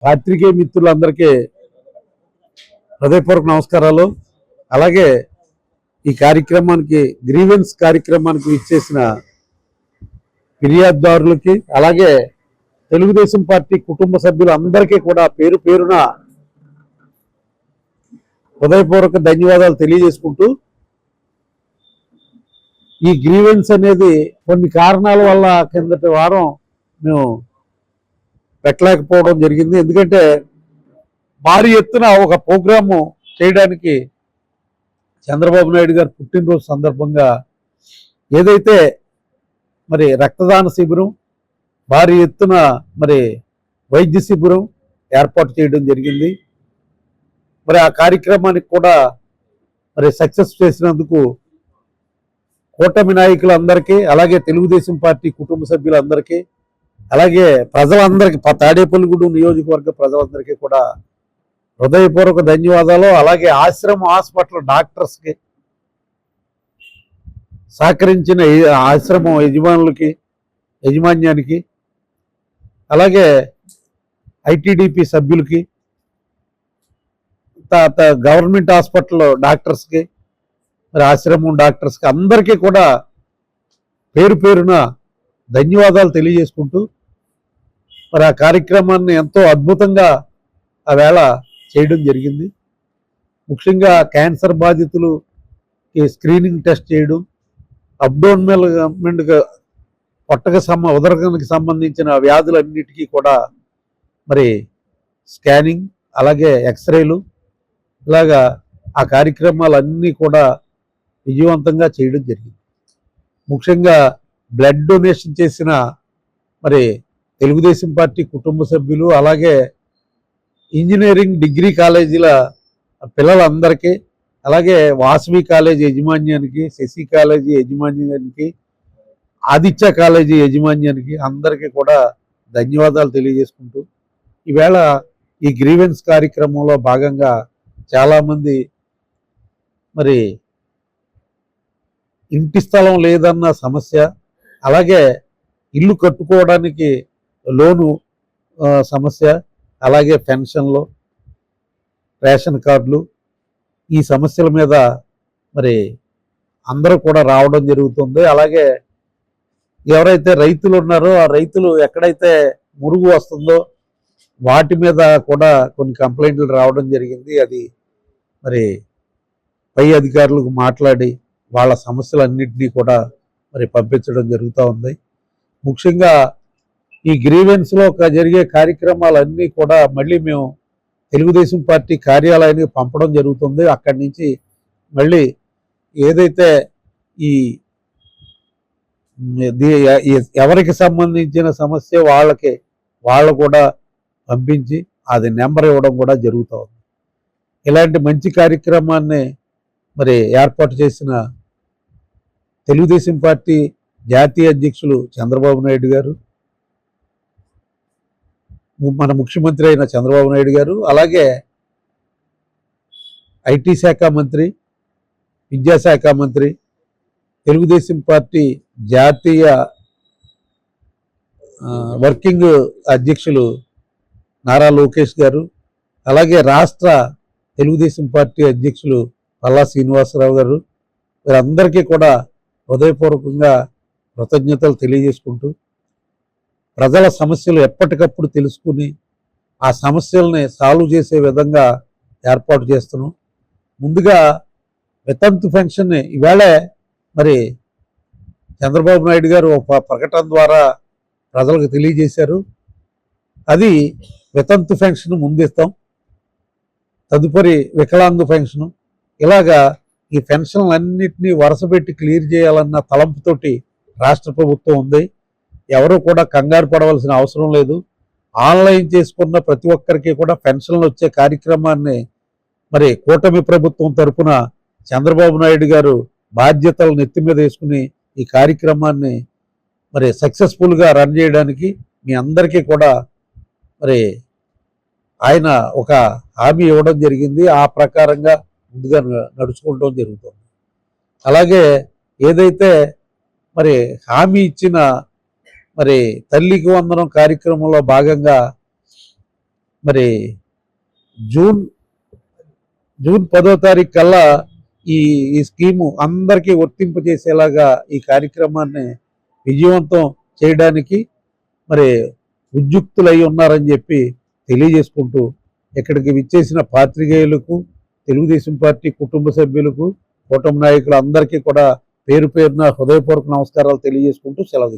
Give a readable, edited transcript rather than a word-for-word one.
పాత్రికేయ మిత్రులందరికీ హృదయపూర్వక నమస్కారాలు. అలాగే ఈ కార్యక్రమానికి గ్రీవెన్స్ కార్యక్రమానికి ఇచ్చేసిన ఫిర్యాదుదారులకి, అలాగే తెలుగుదేశం పార్టీ కుటుంబ సభ్యులందరికీ కూడా పేరు పేరున హృదయపూర్వక ధన్యవాదాలు తెలియజేసుకుంటూ, ఈ గ్రీవెన్స్ అనేది కొన్ని కారణాల వల్ల కిందటి వారం మేము పెట్టలేకపోవడం జరిగింది. ఎందుకంటే భారీ ఎత్తున ఒక ప్రోగ్రాము చేయడానికి చంద్రబాబు నాయుడు గారు పుట్టినరోజు సందర్భంగా ఏదైతే మరి రక్తదాన శిబిరం, భారీ ఎత్తున మరి వైద్య శిబిరం ఏర్పాటు చేయడం జరిగింది. మరి ఆ కార్యక్రమానికి కూడా మరి సక్సెస్ చేసినందుకు కూటమి నాయకులందరికీ, అలాగే తెలుగుదేశం పార్టీ కుటుంబ సభ్యులందరికీ, అలాగే ప్రజలందరికీ, తాడేపల్లిగూడెం నియోజకవర్గ ప్రజలందరికీ కూడా హృదయపూర్వక ధన్యవాదాలు. అలాగే ఆశ్రమ హాస్పిటల్ డాక్టర్స్కి, సహకరించిన ఆశ్రమం యాజమాన్యానికి, అలాగే ఐటీడీపీ సభ్యులకి, గవర్నమెంట్ హాస్పిటల్ డాక్టర్స్కి, మరి ఆశ్రమం డాక్టర్స్కి అందరికీ కూడా పేరు పేరున ధన్యవాదాలు తెలియజేసుకుంటూ, మరి ఆ కార్యక్రమాన్ని ఎంతో అద్భుతంగా ఆ వేళ చేయడం జరిగింది. ముఖ్యంగా క్యాన్సర్ బాధితులకి స్క్రీనింగ్ టెస్ట్ చేయడం, అబ్డోమినల్ ఉదరానికి సంబంధించిన వ్యాధులన్నిటికీ కూడా మరి స్కానింగ్, అలాగే ఎక్స్రేలు, ఇలాగా ఆ కార్యక్రమాలన్నీ కూడా విజయవంతంగా చేయడం జరిగింది. ముఖ్యంగా బ్లడ్ డొనేషన్ చేసిన మరి తెలుగుదేశం పార్టీ కుటుంబ సభ్యులు, అలాగే ఇంజనీరింగ్ డిగ్రీ కాలేజీల పిల్లలందరికీ, అలాగే వాసవి కాలేజీ యాజమాన్యానికి, శశి కాలేజీ యాజమాన్యానికి, ఆదిత్య కాలేజీ యాజమాన్యానికి అందరికీ కూడా ధన్యవాదాలు తెలియజేసుకుంటూ, ఈవేళ ఈ గ్రీవెన్స్ కార్యక్రమంలో భాగంగా చాలామంది మరి ఇంటి స్థలం లేదన్న సమస్య, అలాగే ఇల్లు కట్టుకోవడానికి లోను సమస్య, అలాగే పెన్షన్లు, రేషన్ కార్డులు, ఈ సమస్యల మీద మరి అందరూ కూడా రావడం జరుగుతుంది. అలాగే ఎవరైతే రైతులు ఉన్నారో ఆ రైతులు ఎక్కడైతే మురుగు వస్తుందో వాటి మీద కూడా కొన్ని కంప్లైంట్లు రావడం జరిగింది. అది మరి పై అధికారులకు మాట్లాడి వాళ్ళ సమస్యలన్నింటినీ కూడా మరి పంపించడం జరుగుతూ ఉంది. ముఖ్యంగా ఈ గ్రీవెన్స్లో జరిగే కార్యక్రమాలన్నీ కూడా మళ్ళీ మేము తెలుగుదేశం పార్టీ కార్యాలయానికి పంపడం జరుగుతుంది. అక్కడి నుంచి మళ్ళీ ఏదైతే ఈ ఎవరికి సంబంధించిన సమస్య వాళ్ళు కూడా పంపించి అది నెంబర్ ఇవ్వడం కూడా జరుగుతూ ఉంది. ఇలాంటి మంచి కార్యక్రమాన్ని మరి ఏర్పాటు చేసిన తెలుగుదేశం పార్టీ జాతీయ అధ్యక్షులు చంద్రబాబు నాయుడు గారు, మన ముఖ్యమంత్రి అయిన చంద్రబాబు నాయుడు గారు, అలాగే ఐటీ శాఖ మంత్రి, విద్యాశాఖ మంత్రి, తెలుగుదేశం పార్టీ జాతీయ వర్కింగ్ అధ్యక్షులు నారా లోకేష్ గారు, అలాగే రాష్ట్ర తెలుగుదేశం పార్టీ అధ్యక్షులు పల్లా శ్రీనివాసరావు గారు, వీరందరికీ కూడా హృదయపూర్వకంగా కృతజ్ఞతలు తెలియజేసుకుంటూ, ప్రజల సమస్యలు ఎప్పటికప్పుడు తెలుసుకుని ఆ సమస్యల్ని సాల్వ్ చేసే విధంగా ఏర్పాటు చేస్తున్నాం. ముందుగా వితంతు పెన్షన్ని ఈవేళే మరి చంద్రబాబు నాయుడు గారు ఒక ప్రకటన ద్వారా ప్రజలకు తెలియజేశారు. అది వితంతు పెన్షన్ ముందిస్తాం, తదుపరి వికలాంగు పెన్షను, ఇలాగా ఈ పెన్షన్లన్నింటినీ వరుసపెట్టి క్లియర్ చేయాలన్న తలంపుతోటి రాష్ట్ర ప్రభుత్వం ఉంది. ఎవరు కూడా కంగారు పడవలసిన అవసరం లేదు. ఆన్లైన్ చేసుకున్న ప్రతి ఒక్కరికి కూడా పెన్షన్లు వచ్చే కార్యక్రమాన్ని మరి కూటమి ప్రభుత్వం తరఫున చంద్రబాబు నాయుడు గారు బాధ్యతలు నెత్తి మీద వేసుకుని ఈ కార్యక్రమాన్ని మరి సక్సెస్ఫుల్గా రన్ చేయడానికి మీ అందరికీ కూడా మరి ఆయన ఒక హామీ ఇవ్వడం జరిగింది. ఆ ప్రకారంగా ముందుగా నడుచుకోవడం జరుగుతుంది. అలాగే ఏదైతే మరి హామీ ఇచ్చిన మరి తల్లికి వందనం కార్యక్రమంలో భాగంగా మరి జూన్ జూన్ 10వ తారీఖు కల్లా ఈ ఈ స్కీము అందరికీ వర్తింపజేసేలాగా ఈ కార్యక్రమాన్ని విజయవంతం చేయడానికి మరి ఉద్యుక్తులై ఉన్నారని చెప్పి తెలియజేసుకుంటూ ఇక్కడికి విచ్చేసిన పాత్రికేయులకు, తెలుగుదేశం పార్టీ కుటుంబ సభ్యులకు, కూటమి నాయకులు అందరికీ కూడా పేరు పేరున హృదయపూర్వక నమస్కారాలు తెలియజేసుకుంటూ సెలవు తీసుకుంటాను.